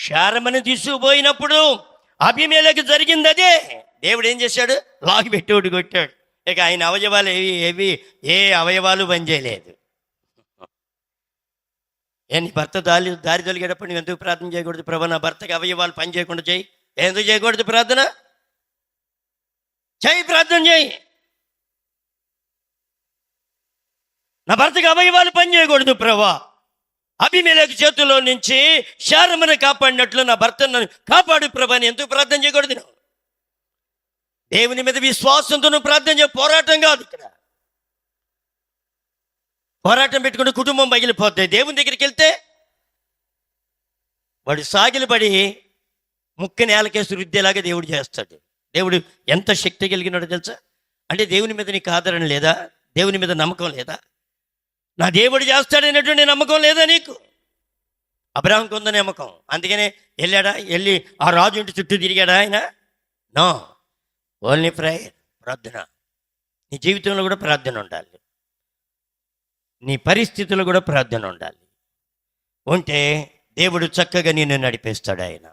శారమని తీసుకుపోయినప్పుడు అబీమెలెకు జరిగింది అదే. దేవుడు ఏం చేశాడు? లాగి పెట్టేవాడు, కొట్టాడు. ఇక ఆయన అవయవాలు ఏ అవయవాలు పనిచేయలేదు. నీ భర్త దారి తొలిగేటప్పుడు నువ్వు ఎందుకు ప్రార్థన చేయకూడదు? ప్రభు, నా భర్తకి అవయవాలు పని చేయకుండా చేయి. ఎందుకు చేయకూడదు ప్రార్థన? చేయి, ప్రార్థన చేయి. నా భర్తకి అవయవాలు పని చేయకూడదు ప్రభా. అబీమెలెకు చేతుల్లో నుంచి శారమును కాపాడినట్లు నా భర్తను కాపాడు ప్రభా అని ఎందుకు ప్రార్థన చేయకూడదు? నువ్వు దేవుని మీద విశ్వాసంతో నువ్వు ప్రార్థన చేయ. పోరాటం కాదు ఇక్కడ. పోరాటం పెట్టుకుంటే కుటుంబం పగిలిపోతాయి. దేవుని దగ్గరికి వెళ్తే వాడు సాగిలపడి ముక్క నేలకేసి రుద్దేలాగా దేవుడు చేస్తాడు. దేవుడు ఎంత శక్తి కలిగినాడో తెలుసా? అంటే దేవుని మీద నీకు ఆదరణ లేదా? దేవుని మీద నమ్మకం లేదా? నా దేవుడు చేస్తాడనేటువంటి నమ్మకం లేదా నీకు? అబ్రాహాంకి ఉందని నమ్మకం, అందుకనే వెళ్ళి ఆ రాజు ఇంటి చుట్టూ తిరిగాడా ఆయన? నో, ఓన్లీ ప్రేయర్, ప్రార్థన. నీ జీవితంలో కూడా ప్రార్థన ఉండాలి. నీ పరిస్థితుల్లో కూడా ప్రార్థన ఉండాలి. ఉంటే దేవుడు చక్కగా నిన్ను నడిపిస్తాడు ఆయన.